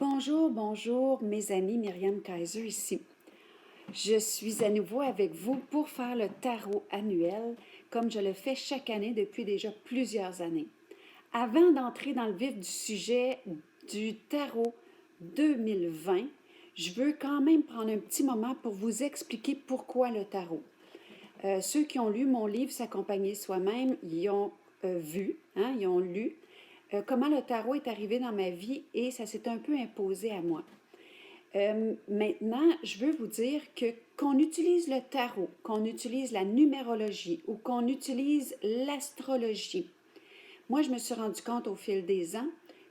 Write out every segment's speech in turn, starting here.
Bonjour, bonjour, mes amis, Myriam Kaiser ici. Je suis à nouveau avec vous pour faire le tarot annuel, comme je le fais chaque année depuis déjà plusieurs années. Avant d'entrer dans le vif du sujet du tarot 2020, je veux quand même prendre un petit moment pour vous expliquer pourquoi le tarot. Ceux qui ont lu mon livre S'accompagner soi-même, ils ont vu, ils ont lu comment le tarot est arrivé dans ma vie et ça s'est un peu imposé à moi. Maintenant, je veux vous dire que qu'on utilise le tarot, qu'on utilise la numérologie ou qu'on utilise l'astrologie, moi, je me suis rendu compte au fil des ans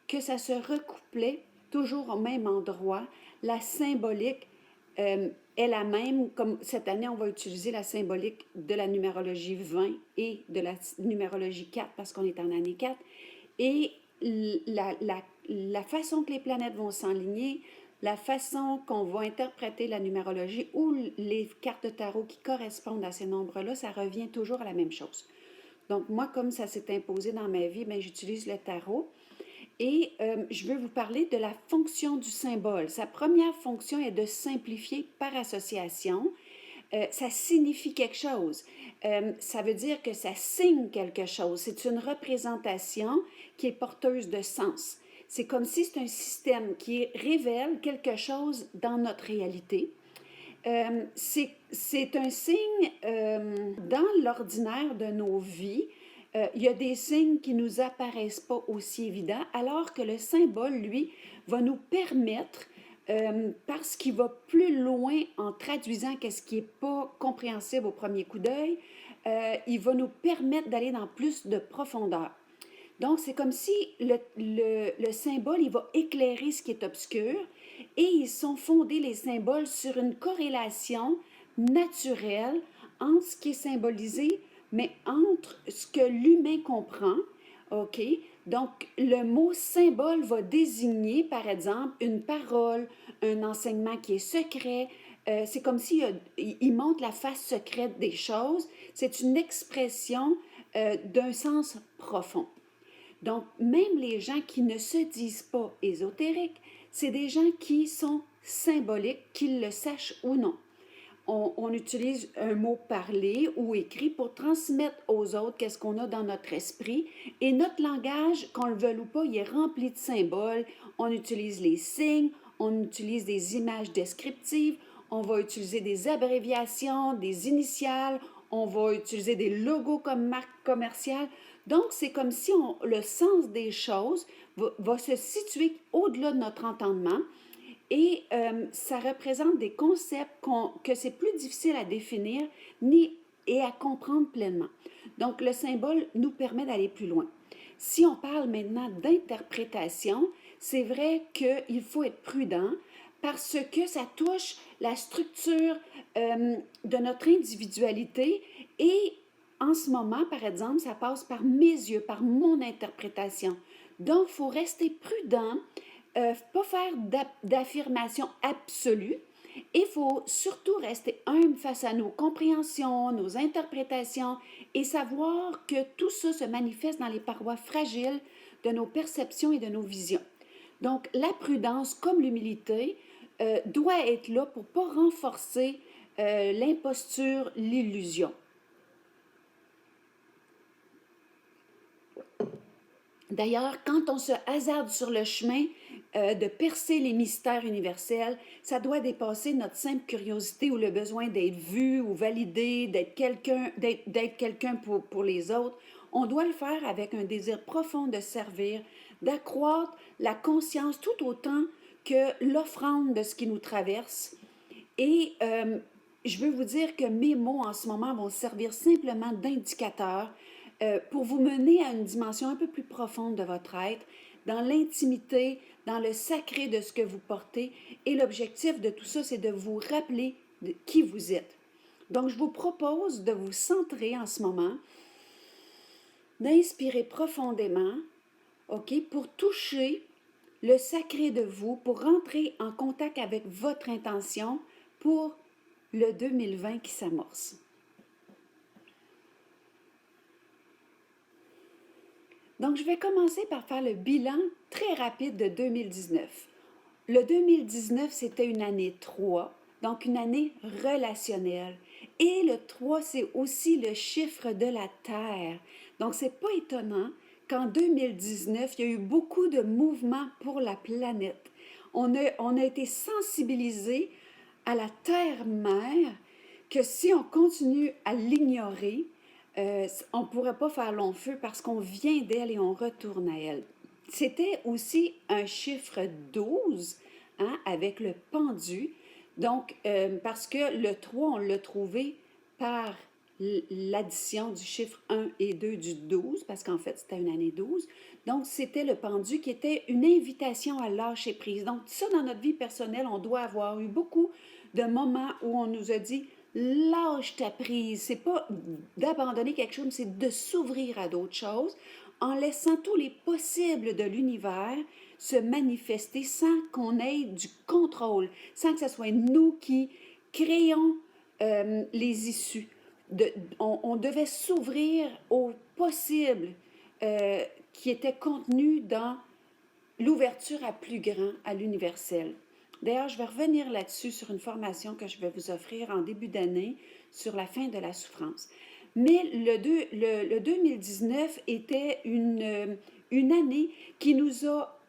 que ça se recouplait toujours au même endroit. La symbolique est la même. Comme cette année, on va utiliser la symbolique de la numérologie 20 et de la numérologie 4 parce qu'on est en année 4. Et la façon que les planètes vont s'enligner, la façon qu'on va interpréter la numérologie ou les cartes de tarot qui correspondent à ces nombres-là, ça revient toujours à la même chose. Donc, moi, comme ça s'est imposé dans ma vie, bien, j'utilise le tarot. Et je veux vous parler de la fonction du symbole. Sa première fonction est de simplifier par association. Ça signifie quelque chose. Ça veut dire que ça signe quelque chose. C'est une représentation qui est porteuse de sens. C'est comme si c'est un système qui révèle quelque chose dans notre réalité. C'est un signe dans l'ordinaire de nos vies. Il y a des signes qui ne nous apparaissent pas aussi évidents, alors que le symbole, lui, va nous permettre, parce qu'il va plus loin en traduisant ce qui n'est pas compréhensible au premier coup d'œil, il va nous permettre d'aller dans plus de profondeur. Donc, c'est comme si le symbole, il va éclairer ce qui est obscur et ils sont fondés, les symboles, sur une corrélation naturelle entre ce qui est symbolisé, mais entre ce que l'humain comprend, OK? Donc, le mot symbole va désigner, par exemple, une parole, un enseignement qui est secret. C'est comme s'il il montre la face secrète des choses. C'est une expression d'un sens profond. Donc, même les gens qui ne se disent pas ésotériques, c'est des gens qui sont symboliques, qu'ils le sachent ou non. On utilise un mot parlé ou écrit pour transmettre aux autres qu'est-ce qu'on a dans notre esprit. Et notre langage, qu'on le veuille ou pas, il est rempli de symboles. On utilise les signes, on utilise des images descriptives, on va utiliser des abréviations, des initiales, on va utiliser des logos comme marque commerciale. Donc, c'est comme si le sens des choses va se situer au-delà de notre entendement et ça représente des concepts que c'est plus difficile à définir et à comprendre pleinement. Donc, le symbole nous permet d'aller plus loin. Si on parle maintenant d'interprétation, c'est vrai qu'il faut être prudent parce que ça touche la structure de notre individualité et en ce moment, par exemple, ça passe par mes yeux, par mon interprétation. Donc, il faut rester prudent, pas faire d'affirmations absolues. Il faut surtout rester humble face à nos compréhensions, nos interprétations et savoir que tout ça se manifeste dans les parois fragiles de nos perceptions et de nos visions. Donc, la prudence comme l'humilité doit être là pour ne pas renforcer l'imposture, l'illusion. D'ailleurs, quand on se hasarde sur le chemin de percer les mystères universels, ça doit dépasser notre simple curiosité ou le besoin d'être vu ou validé, d'être quelqu'un pour les autres. On doit le faire avec un désir profond de servir, d'accroître la conscience tout autant que l'offrande de ce qui nous traverse. Et je veux vous dire que mes mots en ce moment vont servir simplement d'indicateurs pour vous mener à une dimension un peu plus profonde de votre être, dans l'intimité, dans le sacré de ce que vous portez. Et l'objectif de tout ça, c'est de vous rappeler de qui vous êtes. Donc, je vous propose de vous centrer en ce moment, d'inspirer profondément, OK, pour toucher le sacré de vous, pour rentrer en contact avec votre intention pour le 2020 qui s'amorce. Donc, je vais commencer par faire le bilan très rapide de 2019. Le 2019, c'était une année 3, donc une année relationnelle. Et le 3, c'est aussi le chiffre de la Terre. Donc, c'est pas étonnant qu'en 2019, il y a eu beaucoup de mouvements pour la planète. On a été sensibilisés à la Terre-Mère que si on continue à l'ignorer, on ne pourrait pas faire long feu parce qu'on vient d'elle et on retourne à elle. C'était aussi un chiffre 12, hein, avec le pendu. Donc, parce que le 3, on l'a trouvé par l'addition du chiffre 1 et 2 du 12, parce qu'en fait, c'était une année 12. Donc, c'était le pendu qui était une invitation à lâcher prise. Donc, ça, dans notre vie personnelle, on doit avoir eu beaucoup de moments où on nous a dit lâche ta prise. C'est pas d'abandonner quelque chose, c'est de s'ouvrir à d'autres choses en laissant tous les possibles de l'univers se manifester sans qu'on ait du contrôle, sans que ce soit nous qui créons les issues. On devait s'ouvrir aux possibles qui étaient contenus dans l'ouverture à plus grand, à l'universel. D'ailleurs, je vais revenir là-dessus sur une formation que je vais vous offrir en début d'année sur la fin de la souffrance. Mais le 2019 était une année qui nous a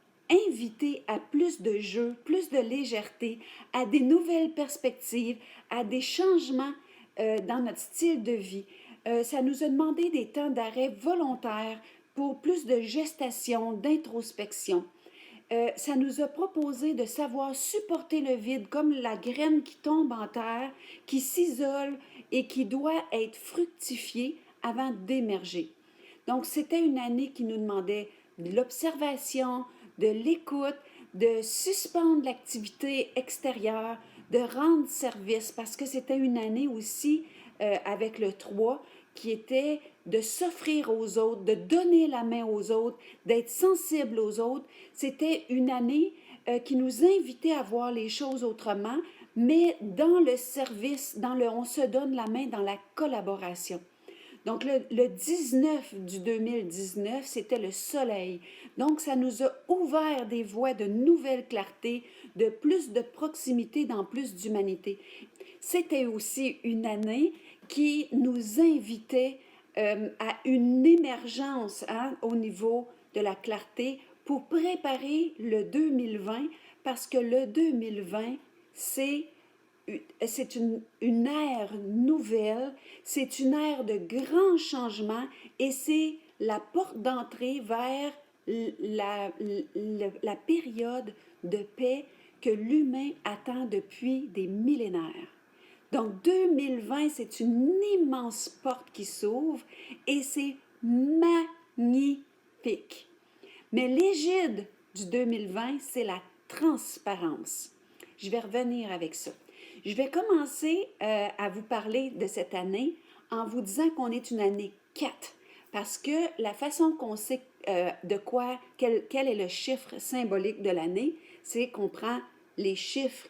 invités à plus de jeu, plus de légèreté, à des nouvelles perspectives, à des changements dans notre style de vie. Ça nous a demandé des temps d'arrêt volontaires pour plus de gestation, d'introspection. Ça nous a proposé de savoir supporter le vide comme la graine qui tombe en terre, qui s'isole et qui doit être fructifiée avant d'émerger. Donc, c'était une année qui nous demandait de l'observation, de l'écoute, de suspendre l'activité extérieure, de rendre service, parce que c'était une année aussi avec le 3 qui était de s'offrir aux autres, de donner la main aux autres, d'être sensible aux autres. C'était une année qui nous invitait à voir les choses autrement, mais dans le service, on se donne la main dans la collaboration. Donc, le 19 du 2019, c'était le soleil. Donc, ça nous a ouvert des voies de nouvelle clarté, de plus de proximité, dans plus d'humanité. C'était aussi une année qui nous invitait à une émergence, hein, au niveau de la clarté pour préparer le 2020, parce que le 2020, c'est une ère nouvelle, c'est une ère de grands changements et c'est la porte d'entrée vers la période de paix que l'humain attend depuis des millénaires. Donc 2020, c'est une immense porte qui s'ouvre et c'est magnifique. Mais l'égide du 2020, c'est la transparence. Je vais revenir avec ça. Je vais commencer à vous parler de cette année en vous disant qu'on est une année 4, parce que la façon qu'on sait quel est le chiffre symbolique de l'année, c'est qu'on prend les chiffres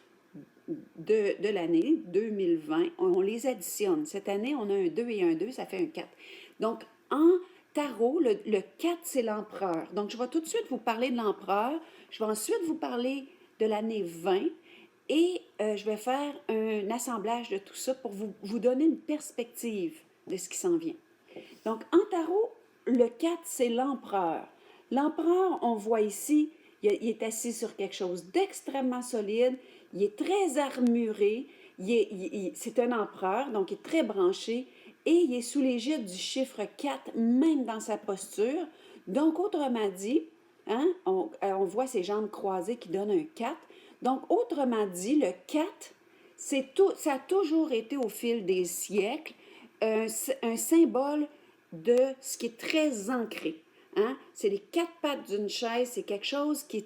de l'année 2020, on les additionne. Cette année, on a un 2 et un 2, ça fait un 4. Donc, en tarot, le 4, c'est l'empereur. Donc, je vais tout de suite vous parler de l'empereur. Je vais ensuite vous parler de l'année 20 et je vais faire un assemblage de tout ça pour vous donner une perspective de ce qui s'en vient. Donc, en tarot, le 4, c'est l'empereur. L'empereur, on voit ici, il est assis sur quelque chose d'extrêmement solide, il est très armuré, c'est un empereur, donc il est très branché, et il est sous l'égide du chiffre 4, même dans sa posture. Donc, autrement dit, hein, on voit ses jambes croisées qui donnent un 4. Donc, autrement dit, le 4, ça a toujours été au fil des siècles un symbole de ce qui est très ancré. Hein? C'est les 4 pattes d'une chaise, c'est quelque chose qui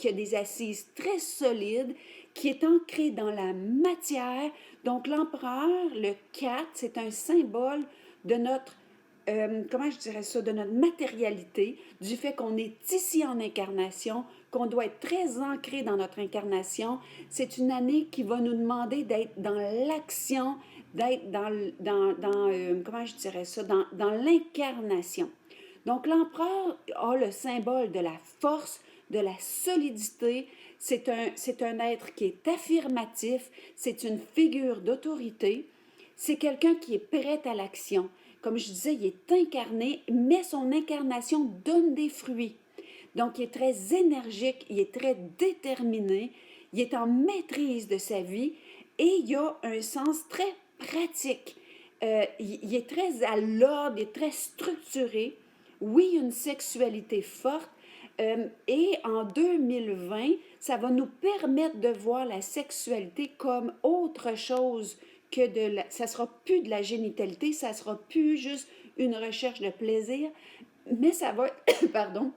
a des assises très solides, qui est ancré dans la matière. Donc l'empereur, le 4, c'est un symbole de notre, comment je dirais ça, de notre matérialité, du fait qu'on est ici en incarnation, qu'on doit être très ancré dans notre incarnation. C'est une année qui va nous demander d'être dans l'action, d'être comment je dirais ça, dans l'incarnation. Donc, l'empereur a le symbole de la force, de la solidité. c'est un être qui est affirmatif, c'est une figure d'autorité, c'est quelqu'un qui est prêt à l'action. Comme je disais, il est incarné, mais son incarnation donne des fruits. Donc, il est très énergique, il est très déterminé, il est en maîtrise de sa vie et il a un sens très pratique. Il est très à l'ordre, il est très structuré. Oui, une sexualité forte. Et en 2020, ça va nous permettre de voir la sexualité comme autre chose que ça sera plus de la génitalité, ça sera plus juste une recherche de plaisir, mais ça va, pardon,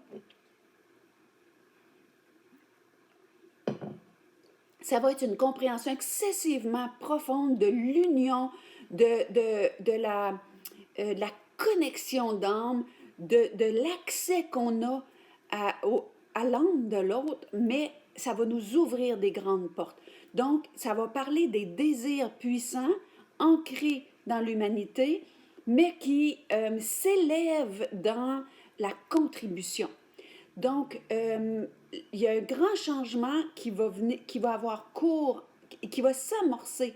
ça va être une compréhension excessivement profonde de l'union, de la connexion d'âme, de l'accès qu'on a à l'âme de l'autre, mais ça va nous ouvrir des grandes portes. Donc, ça va parler des désirs puissants, ancrés dans l'humanité, mais qui s'élèvent dans la contribution. Donc, il y a un grand changement qui va avoir cours, qui va s'amorcer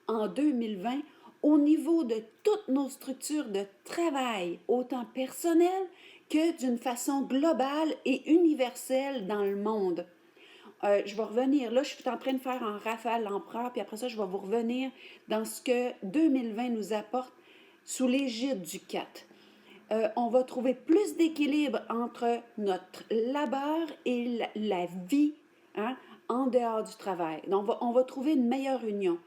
en 2020 au niveau de toutes nos structures de travail, autant personnelles que d'une façon globale et universelle dans le monde. Je vais revenir, là, je suis en train de faire en rafale l'empereur, puis après ça, je vais vous revenir dans ce que 2020 nous apporte sous l'égide du 4. On va trouver plus d'équilibre entre notre labeur et la vie, hein, en dehors du travail. Donc, on va trouver une meilleure union.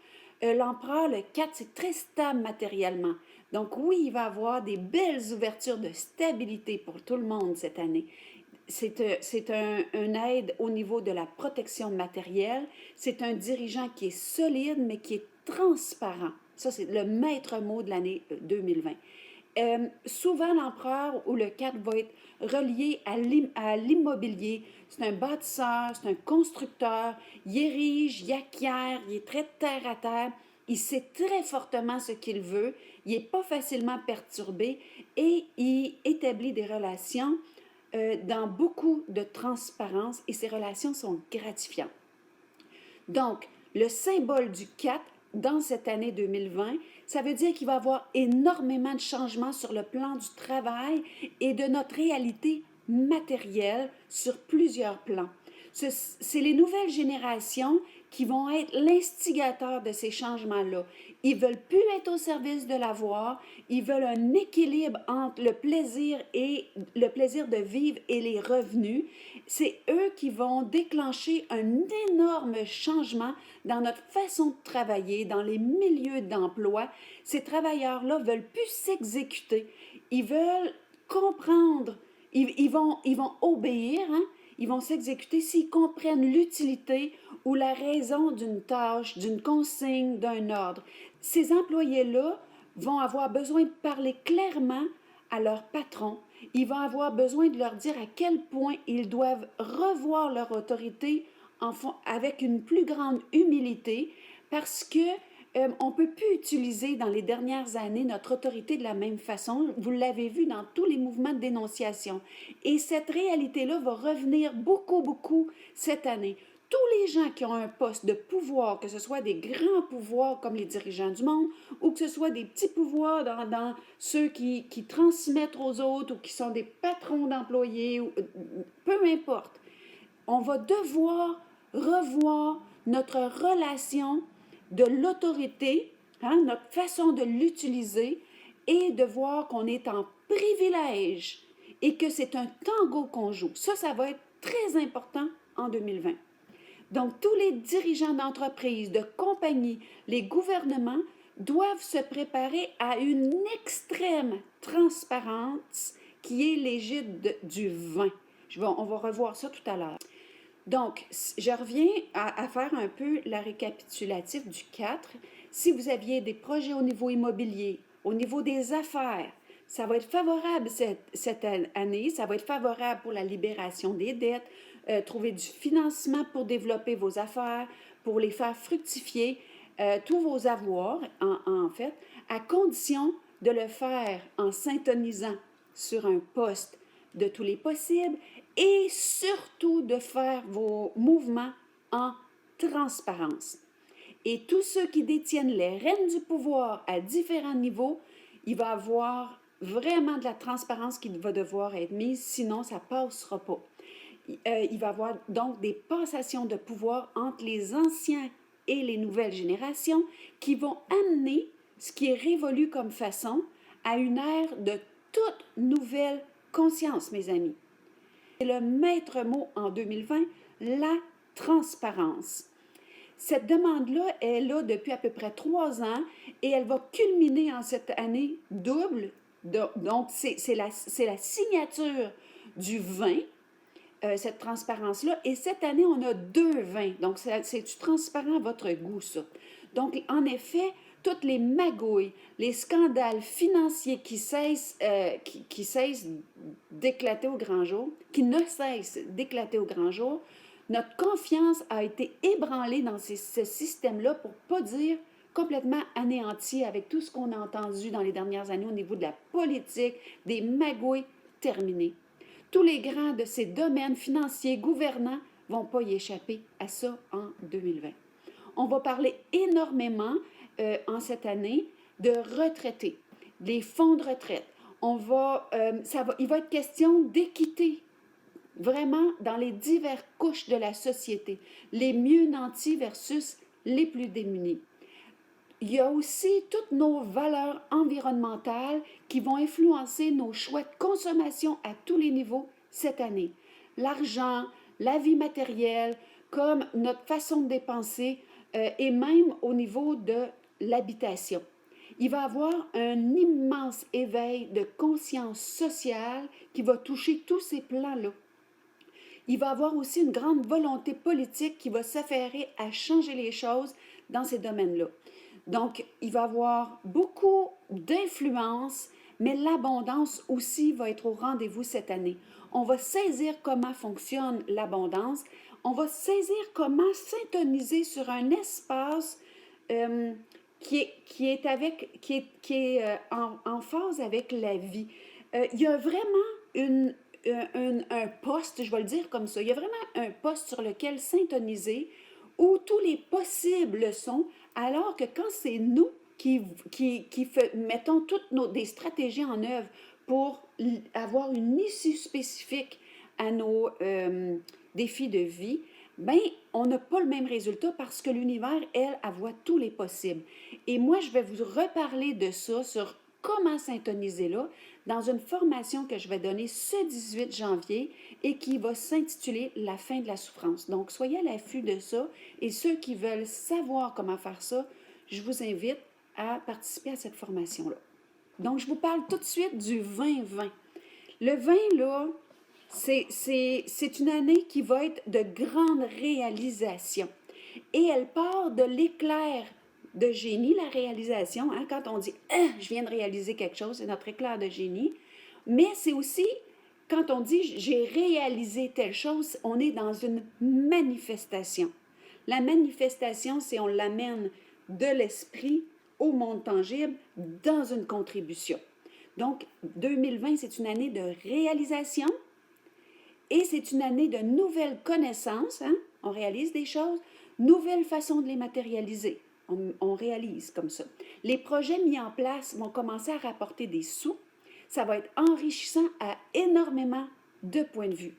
L'empereur, le 4, c'est très stable matériellement. Donc oui, il va avoir des belles ouvertures de stabilité pour tout le monde cette année. C'est un aide au niveau de la protection matérielle. C'est un dirigeant qui est solide, mais qui est transparent. Ça, c'est le maître mot de l'année 2020. Souvent, l'empereur ou le 4 va être relié à l'immobilier. C'est un bâtisseur, c'est un constructeur, il érige, il acquiert, il est très terre à terre, il sait très fortement ce qu'il veut, il n'est pas facilement perturbé et il établit des relations dans beaucoup de transparence et ces relations sont gratifiantes. Donc, le symbole du 4 dans cette année 2020, ça veut dire qu'il va y avoir énormément de changements sur le plan du travail et de notre réalité matérielle sur plusieurs plans. C'est les nouvelles générations qui vont être l'instigateur de ces changements-là. Ils veulent plus être au service de l'avoir, ils veulent un équilibre entre le plaisir de vivre et les revenus. C'est eux qui vont déclencher un énorme changement dans notre façon de travailler, dans les milieux d'emploi. Ces travailleurs-là veulent plus s'exécuter, ils veulent comprendre, ils vont obéir, hein? Ils vont s'exécuter s'ils comprennent l'utilité ou la raison d'une tâche, d'une consigne, d'un ordre. Ces employés-là vont avoir besoin de parler clairement à leur patron. Ils vont avoir besoin de leur dire à quel point ils doivent revoir leur autorité avec une plus grande humilité parce que on ne peut plus utiliser dans les dernières années notre autorité de la même façon. Vous l'avez vu dans tous les mouvements de dénonciation. Et cette réalité-là va revenir beaucoup, beaucoup cette année. Tous les gens qui ont un poste de pouvoir, que ce soit des grands pouvoirs comme les dirigeants du monde, ou que ce soit des petits pouvoirs dans ceux qui transmettent aux autres, ou qui sont des patrons d'employés, peu importe, on va devoir revoir notre relation de l'autorité, hein, notre façon de l'utiliser et de voir qu'on est en privilège et que c'est un tango qu'on joue. Ça va être très important en 2020. Donc, tous les dirigeants d'entreprises, de compagnies, les gouvernements doivent se préparer à une extrême transparence qui est l'égide du 20. On va revoir ça tout à l'heure. Donc, je reviens à faire un peu la récapitulatif du 4. Si vous aviez des projets au niveau immobilier, au niveau des affaires, ça va être favorable cette année, ça va être favorable pour la libération des dettes, trouver du financement pour développer vos affaires, pour les faire fructifier, tous vos avoirs, en fait, à condition de le faire en s'intonisant sur un poste de tous les possibles et surtout de faire vos mouvements en transparence. Et tous ceux qui détiennent les rênes du pouvoir à différents niveaux, il va y avoir vraiment de la transparence qui va devoir être mise, sinon ça ne passera pas. Il va y avoir donc des passations de pouvoir entre les anciens et les nouvelles générations qui vont amener ce qui est révolu comme façon à une ère de toute nouvelle conscience, mes amis. C'est le maître mot en 2020, la transparence. Cette demande-là est là depuis à peu près 3 ans et elle va culminer en cette année double. Donc, c'est la signature du 20, cette transparence-là. Et cette année, on a 2 20. Donc, c'est du transparent à votre goût, ça. Donc, en effet, toutes les magouilles, les scandales financiers qui cessent d'éclater au grand jour, qui ne cessent d'éclater au grand jour, notre confiance a été ébranlée dans ce système-là, pour ne pas dire complètement anéanti avec tout ce qu'on a entendu dans les dernières années au niveau de la politique, des magouilles terminées. Tous les grands de ces domaines financiers, gouvernants, ne vont pas y échapper à ça en 2020. On va parler énormément en cette année de retraités, des fonds de retraite. Il va être question d'équité, vraiment dans les diverses couches de la société, les mieux nantis versus les plus démunis. Il y a aussi toutes nos valeurs environnementales qui vont influencer nos choix de consommation à tous les niveaux cette année. L'argent, la vie matérielle, comme notre façon de dépenser et même au niveau de l'habitation. Il va y avoir un immense éveil de conscience sociale qui va toucher tous ces plans-là. Il va y avoir aussi une grande volonté politique qui va s'affairer à changer les choses dans ces domaines-là. Donc, il va y avoir beaucoup d'influence, mais l'abondance aussi va être au rendez-vous cette année. On va saisir comment fonctionne l'abondance. On va saisir comment syntoniser sur un espace qui est en phase avec la vie. Il y a vraiment un poste, je vais le dire comme ça, il y a vraiment un poste sur lequel syntoniser où tous les possibles sont, alors que quand c'est nous qui mettons toutes des stratégies en œuvre pour avoir une issue spécifique à nos défis de vie, bien, on n'a pas le même résultat parce que l'univers, elle voit tous les possibles. Et moi, je vais vous reparler de ça sur comment syntoniser là dans une formation que je vais donner ce 18 janvier et qui va s'intituler La fin de la souffrance. Donc, soyez à l'affût de ça et ceux qui veulent savoir comment faire ça, je vous invite à participer à cette formation-là. Donc, je vous parle tout de suite du 2020. Le 20, là, c'est une année qui va être de grandes réalisations. Et elle part de l'éclair de génie, la réalisation. Hein, quand on dit « je viens de réaliser quelque chose », c'est notre éclair de génie. Mais c'est aussi, quand on dit « j'ai réalisé telle chose », on est dans une manifestation. La manifestation, c'est on l'amène de l'esprit au monde tangible dans une contribution. Donc, 2020, c'est une année de réalisation et c'est une année de nouvelles connaissances. Hein? On réalise des choses, nouvelles façons de les matérialiser. On réalise comme ça. Les projets mis en place vont commencer à rapporter des sous. Ça va être enrichissant à énormément de points de vue.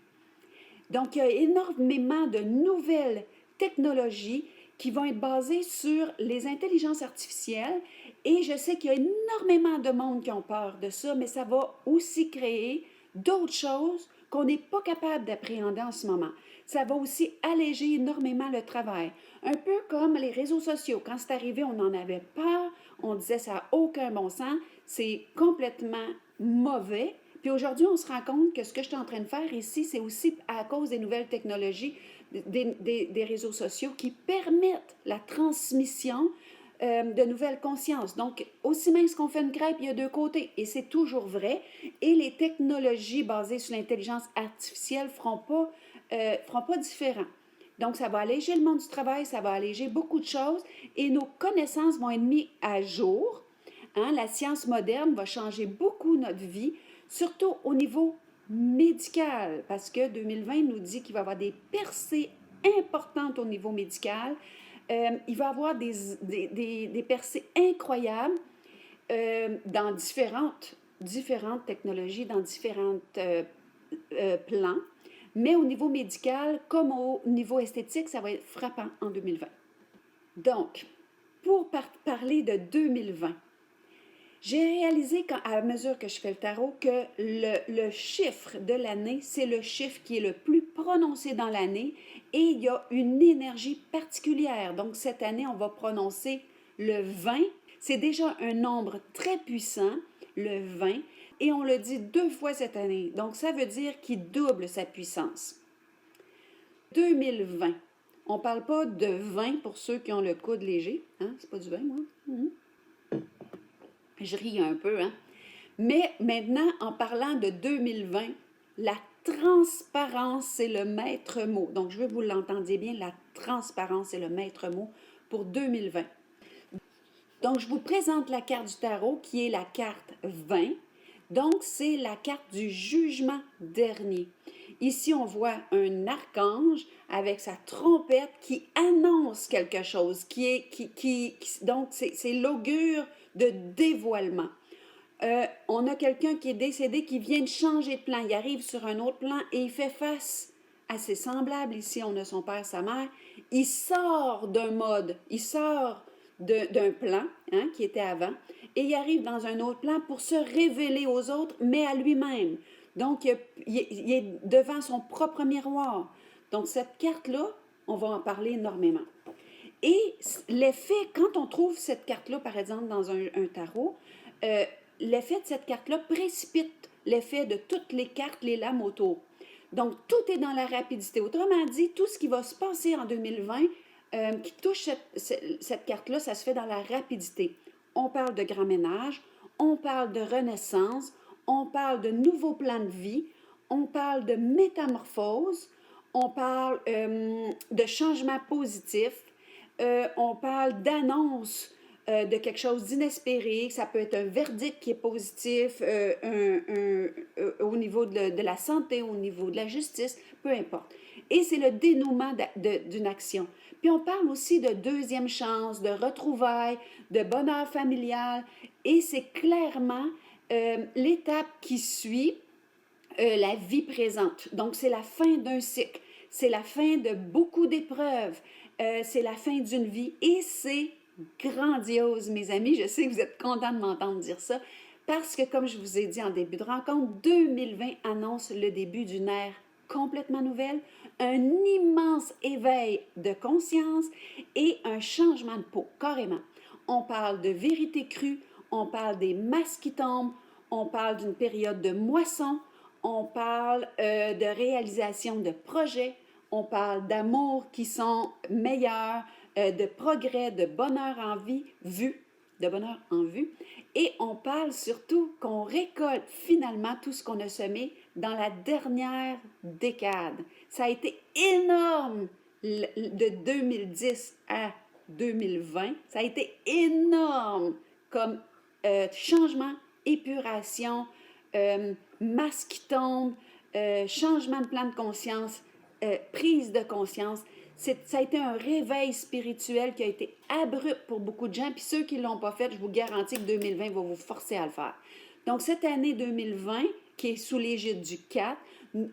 Donc, il y a énormément de nouvelles technologies qui vont être basées sur les intelligences artificielles. Et je sais qu'il y a énormément de monde qui ont peur de ça, mais ça va aussi créer d'autres choses qu'on n'est pas capable d'appréhender en ce moment. Ça va aussi alléger énormément le travail. Un peu comme les réseaux sociaux. Quand c'est arrivé, on en avait peur. On disait ça n'a aucun bon sens. C'est complètement mauvais. Puis aujourd'hui, on se rend compte que ce que je suis en train de faire ici, c'est aussi à cause des nouvelles technologies, des réseaux sociaux qui permettent la transmission de nouvelles consciences. Donc, aussi mince qu'on fait une crêpe, il y a deux côtés. Et c'est toujours vrai. Et les technologies basées sur l'intelligence artificielle ne feront pas différent. Donc, ça va alléger le monde du travail, ça va alléger beaucoup de choses et nos connaissances vont être mises à jour. Hein? La science moderne va changer beaucoup notre vie, surtout au niveau médical, parce que 2020 nous dit qu'il va y avoir des percées importantes au niveau médical. Il va y avoir des percées incroyables dans différentes technologies, dans différents plans. Mais au niveau médical, comme au niveau esthétique, ça va être frappant en 2020. Donc, pour parler de 2020, j'ai réalisé à mesure que je fais le tarot que le chiffre de l'année, c'est le chiffre qui est le plus prononcé dans l'année et il y a une énergie particulière. Donc, cette année, on va prononcer le 20. C'est déjà un nombre très puissant, le 20, et on le dit 2 fois cette année. Donc, ça veut dire qu'il double sa puissance. 2020. On ne parle pas de vin pour ceux qui ont le coude léger. Hein? C'est pas du vin, moi. Je ris un peu, hein? Mais maintenant, en parlant de 2020, la transparence, c'est le maître mot. Donc, je veux que vous l'entendiez bien, la transparence, c'est le maître mot pour 2020. Donc, je vous présente la carte du tarot qui est la carte 20. Donc, c'est la carte du jugement dernier. Ici, on voit un archange avec sa trompette qui annonce quelque chose, donc c'est l'augure de dévoilement. On a quelqu'un qui est décédé qui vient de changer de plan. Il arrive sur un autre plan et il fait face à ses semblables. Ici, on a son père, sa mère. Il sort d'un mode, il sort d'un plan qui était avant et il arrive dans un autre plan pour se révéler aux autres, mais à lui-même. Donc, il est devant son propre miroir. Donc, cette carte-là, on va en parler énormément. Et l'effet, quand on trouve cette carte-là, par exemple, dans un tarot, l'effet de cette carte-là précipite l'effet de toutes les cartes, les lames autour. Donc, tout est dans la rapidité. Autrement dit, tout ce qui va se passer en 2020 qui touche cette carte-là, ça se fait dans la rapidité. On parle de grand ménage, on parle de renaissance, on parle de nouveaux plans de vie, on parle de métamorphose, on parle de changement positif, on parle d'annonce de quelque chose d'inespéré, ça peut être un verdict qui est positif au niveau de la santé, au niveau de la justice, peu importe. Et c'est le dénouement d'une action. Puis on parle aussi de deuxième chance, de retrouvailles, de bonheur familial, et c'est clairement l'étape qui suit la vie présente. Donc, c'est la fin d'un cycle, c'est la fin de beaucoup d'épreuves, c'est la fin d'une vie, et c'est grandiose, mes amis. Je sais que vous êtes contents de m'entendre dire ça, parce que, comme je vous ai dit en début de rencontre, 2020 annonce le début d'une ère complètement nouvelle, un immense éveil de conscience et un changement de peau, carrément. On parle de vérité crue, on parle des masques qui tombent, on parle d'une période de moisson, on parle de réalisation de projets, on parle d'amour qui sont meilleurs, de progrès, de bonheur en vie, de bonheur en vue, et on parle surtout qu'on récolte finalement tout ce qu'on a semé dans la dernière décade. Ça a été énorme de 2010 à 2020. Ça a été énorme comme changement, épuration, masque qui tombe, changement de plan de conscience, prise de conscience. Ça a été un réveil spirituel qui a été abrupt pour beaucoup de gens. Puis ceux qui ne l'ont pas fait, je vous garantis que 2020 va vous forcer à le faire. Donc, cette année 2020, qui est sous l'égide du 4,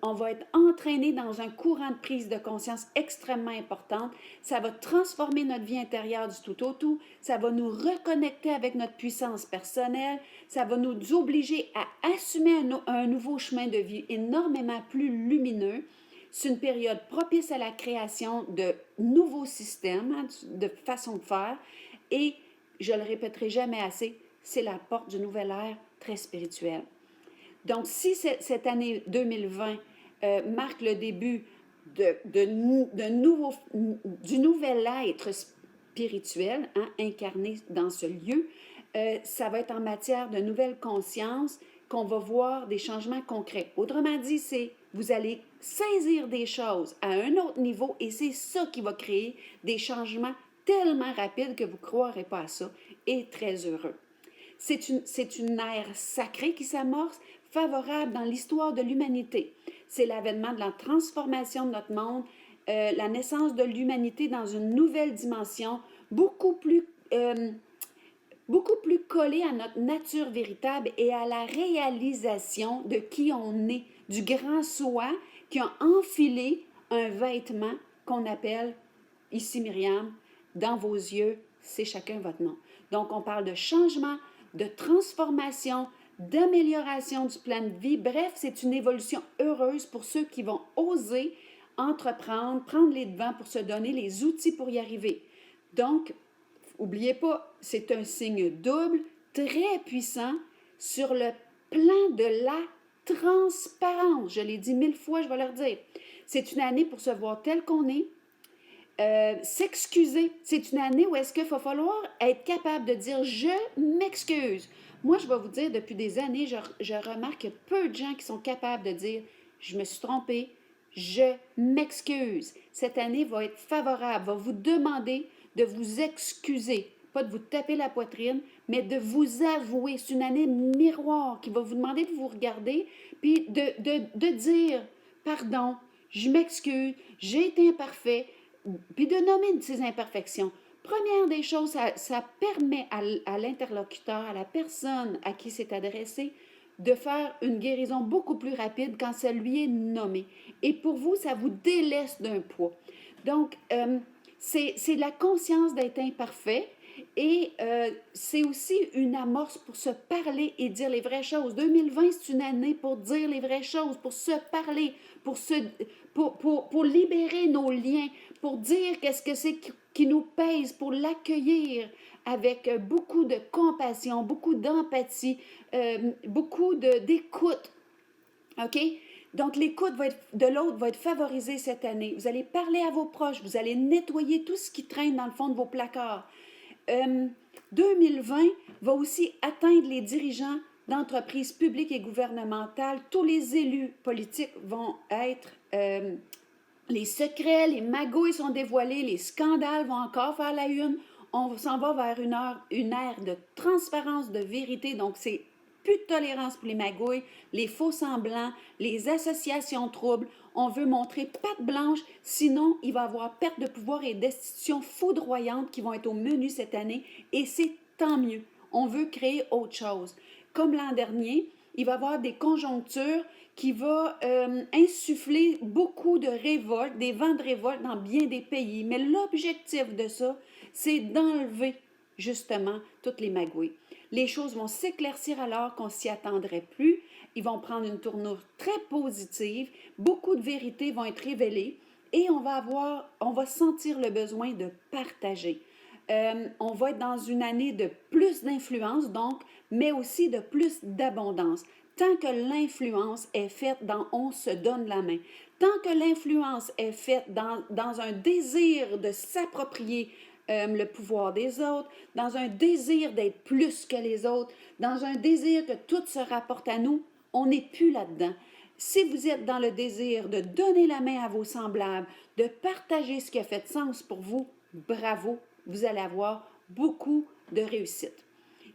on va être entraîné dans un courant de prise de conscience extrêmement importante. Ça va transformer notre vie intérieure du tout au tout. Ça va nous reconnecter avec notre puissance personnelle. Ça va nous obliger à assumer un nouveau chemin de vie énormément plus lumineux. C'est une période propice à la création de nouveaux systèmes, de façons de faire. Et, je le répéterai jamais assez, c'est la porte d'une nouvelle ère très spirituelle. Donc, si cette année 2020 marque le début du nouvel être spirituel, incarné dans ce lieu, ça va être en matière de nouvelle conscience qu'on va voir des changements concrets. Autrement dit, vous allez saisir des choses à un autre niveau et c'est ça qui va créer des changements tellement rapides que vous ne croirez pas à ça et très heureux. C'est une ère sacrée qui s'amorce, favorable dans l'histoire de l'humanité. C'est l'avènement de la transformation de notre monde la naissance de l'humanité dans une nouvelle dimension, beaucoup plus collée à notre nature véritable et à la réalisation de qui on est, du grand soi qui a enfilé un vêtement qu'on appelle, ici Myriam, dans vos yeux, c'est chacun votre nom. Donc, on parle de changement, de transformation, d'amélioration du plan de vie. Bref, c'est une évolution heureuse pour ceux qui vont oser entreprendre, prendre les devants pour se donner les outils pour y arriver. Donc, n'oubliez pas, c'est un signe double, très puissant sur le plan de la transparence. Je l'ai dit 1000 fois, je vais leur dire. C'est une année pour se voir tel qu'on est, s'excuser. C'est une année où est-ce qu'il va falloir être capable de dire « je m'excuse ». Moi, je vais vous dire, depuis des années, je remarque peu de gens qui sont capables de dire « je me suis trompée, je m'excuse ». Cette année va être favorable, va vous demander de vous excuser, pas de vous taper la poitrine, mais de vous avouer. C'est une année miroir qui va vous demander de vous regarder, puis de dire « pardon, je m'excuse, j'ai été imparfait », puis de nommer ces imperfections. Première des choses, ça permet à l'interlocuteur, à la personne à qui c'est adressé, de faire une guérison beaucoup plus rapide quand ça lui est nommé. Et pour vous, ça vous délaisse d'un poids. Donc, c'est la conscience d'être imparfait et c'est aussi une amorce pour se parler et dire les vraies choses. 2020, c'est une année pour dire les vraies choses, pour se parler, pour libérer nos liens, pour dire qu'est-ce que c'est qui nous pèse, pour l'accueillir avec beaucoup de compassion, beaucoup d'empathie, beaucoup d'écoute. OK? Donc, l'écoute de l'autre va être favorisée cette année. Vous allez parler à vos proches, vous allez nettoyer tout ce qui traîne dans le fond de vos placards. 2020 va aussi atteindre les dirigeants d'entreprises publiques et gouvernementales. Tous les élus politiques vont être... les secrets, les magouilles sont dévoilés, les scandales vont encore faire la une. On s'en va vers une ère de transparence, de vérité. Donc, c'est plus de tolérance pour les magouilles, les faux semblants, les associations troubles. On veut montrer patte blanche, sinon il va y avoir perte de pouvoir et destitution foudroyante qui vont être au menu cette année. Et c'est tant mieux. On veut créer autre chose. Comme l'an dernier, il va y avoir des conjonctures qui vont insuffler beaucoup de révoltes, des vents de révolte dans bien des pays. Mais l'objectif de ça, c'est d'enlever justement toutes les magouilles. Les choses vont s'éclaircir alors qu'on s'y attendrait plus. Ils vont prendre une tournure très positive. Beaucoup de vérités vont être révélées et on va sentir le besoin de partager. On va être dans une année de plus d'influence, donc, mais aussi de plus d'abondance. Tant que l'influence est faite dans on se donne la main, tant que l'influence est faite dans un désir de s'approprier le pouvoir des autres, dans un désir d'être plus que les autres, dans un désir que tout se rapporte à nous, on n'est plus là-dedans. Si vous êtes dans le désir de donner la main à vos semblables, de partager ce qui a fait de sens pour vous, bravo, vous allez avoir beaucoup de réussite.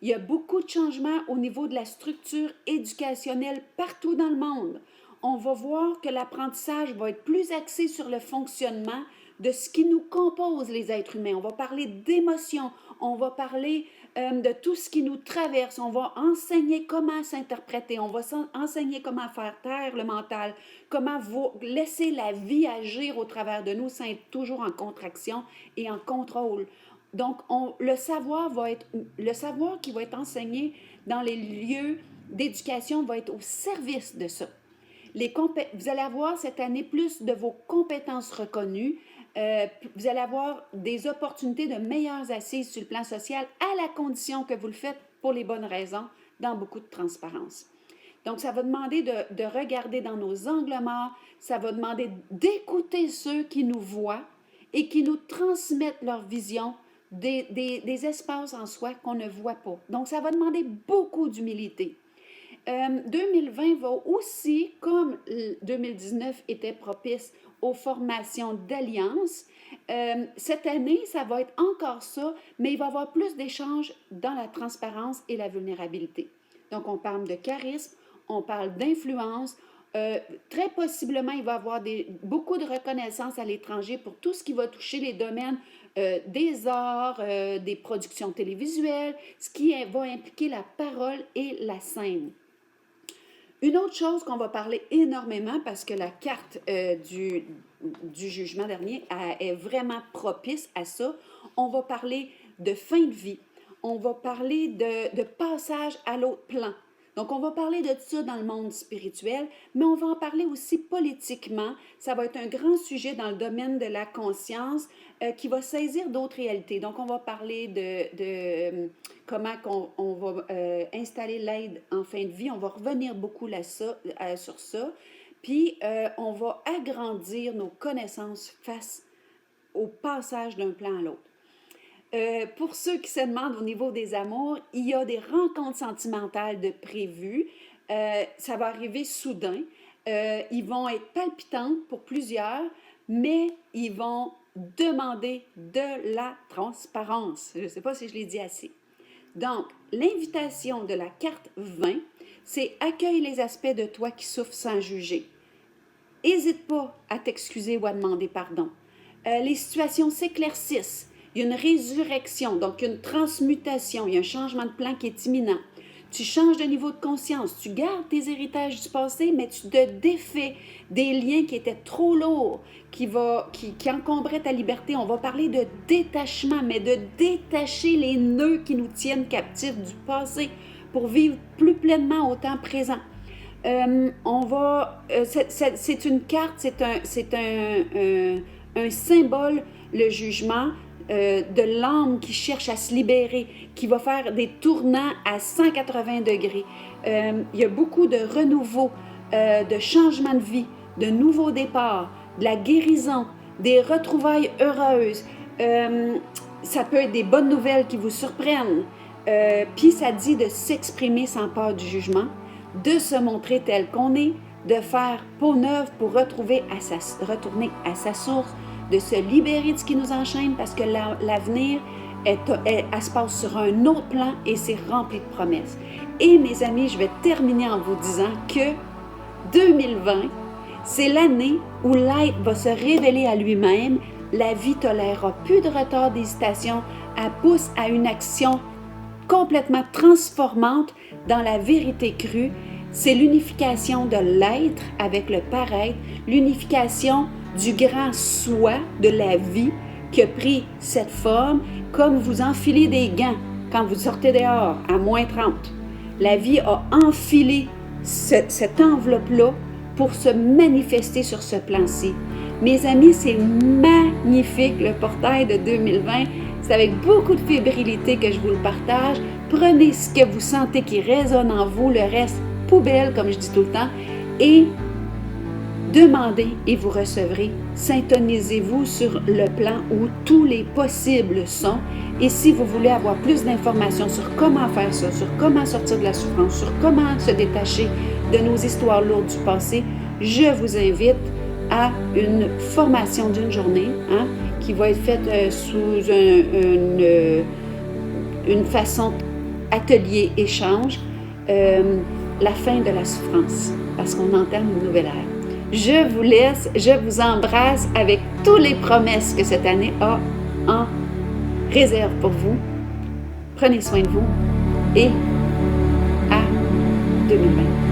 Il y a beaucoup de changements au niveau de la structure éducationnelle partout dans le monde. On va voir que l'apprentissage va être plus axé sur le fonctionnement de ce qui nous compose, les êtres humains. On va parler d'émotions, on va parler de tout ce qui nous traverse, on va enseigner comment s'interpréter, on va enseigner comment faire taire le mental, comment laisser la vie agir au travers de nous sans être toujours en contraction et en contrôle. Donc, le savoir qui va être enseigné dans les lieux d'éducation va être au service de ça. Vous allez avoir cette année plus de vos compétences reconnues. Vous allez avoir des opportunités de meilleures assises sur le plan social à la condition que vous le faites pour les bonnes raisons, dans beaucoup de transparence. Donc, ça va demander de regarder dans nos angles morts, ça va demander d'écouter ceux qui nous voient et qui nous transmettent leur vision des espaces en soi qu'on ne voit pas. Donc, ça va demander beaucoup d'humilité. 2020 va aussi, comme 2019 était propice aux formations d'alliances, cette année, ça va être encore ça, mais il va y avoir plus d'échanges dans la transparence et la vulnérabilité. Donc, on parle de charisme, on parle d'influence, Très possiblement, il va y avoir beaucoup de reconnaissance à l'étranger pour tout ce qui va toucher les domaines des arts, des productions télévisuelles, ce qui va impliquer la parole et la scène. Une autre chose qu'on va parler énormément, parce que la carte du jugement dernier est vraiment propice à ça, on va parler de fin de vie, on va parler de passage à l'autre plan. Donc, on va parler de ça dans le monde spirituel, mais on va en parler aussi politiquement. Ça va être un grand sujet dans le domaine de la conscience qui va saisir d'autres réalités. Donc, on va parler de comment on va installer l'aide en fin de vie. On va revenir beaucoup sur ça. Puis, on va agrandir nos connaissances face au passage d'un plan à l'autre. Pour ceux qui se demandent au niveau des amours, il y a des rencontres sentimentales de prévues. Ça va arriver soudain. Ils vont être palpitantes pour plusieurs, mais ils vont demander de la transparence. Je ne sais pas si je l'ai dit assez. Donc, l'invitation de la carte 20, c'est « Accueille les aspects de toi qui souffrent sans juger ». N'hésite pas à t'excuser ou à demander pardon. Les situations s'éclaircissent. Il y a une résurrection, donc une transmutation, il y a un changement de plan qui est imminent. Tu changes de niveau de conscience, tu gardes tes héritages du passé, mais tu te défais des liens qui étaient trop lourds, qui encombraient ta liberté. On va parler de détachement, mais de détacher les nœuds qui nous tiennent captifs du passé pour vivre plus pleinement au temps présent. C'est une carte, c'est un symbole, le jugement, de l'âme qui cherche à se libérer, qui va faire des tournants à 180 degrés. Il y a beaucoup de renouveau, de changement de vie, de nouveaux départs, de la guérison, des retrouvailles heureuses. Ça peut être des bonnes nouvelles qui vous surprennent. Puis ça dit de s'exprimer sans peur du jugement, de se montrer tel qu'on est, de faire peau neuve pour retourner à sa source, de se libérer de ce qui nous enchaîne parce que l'avenir, elle se passe sur un autre plan et c'est rempli de promesses. Et mes amis, je vais terminer en vous disant que 2020, c'est l'année où l'être va se révéler à lui-même. La vie tolérera plus de retard, d'hésitation. Elle pousse à une action complètement transformante dans la vérité crue. C'est l'unification de l'être avec le paraître, l'unification du grand soi de la vie qui a pris cette forme, comme vous enfilez des gants quand vous sortez dehors à moins 30. La vie a enfilé cette enveloppe-là pour se manifester sur ce plan-ci. Mes amis, c'est magnifique le portail de 2020. C'est avec beaucoup de fébrilité que je vous le partage. Prenez ce que vous sentez qui résonne en vous, le reste, poubelle, comme je dis tout le temps, et demandez et vous recevrez. Syntonisez-vous sur le plan où tous les possibles sont. Et si vous voulez avoir plus d'informations sur comment faire ça, sur comment sortir de la souffrance, sur comment se détacher de nos histoires lourdes du passé, je vous invite à une formation d'une journée qui va être faite sous une façon atelier-échange, la fin de la souffrance, parce qu'on entame une nouvelle ère. Je vous laisse, je vous embrasse avec toutes les promesses que cette année a en réserve pour vous. Prenez soin de vous et à 2020.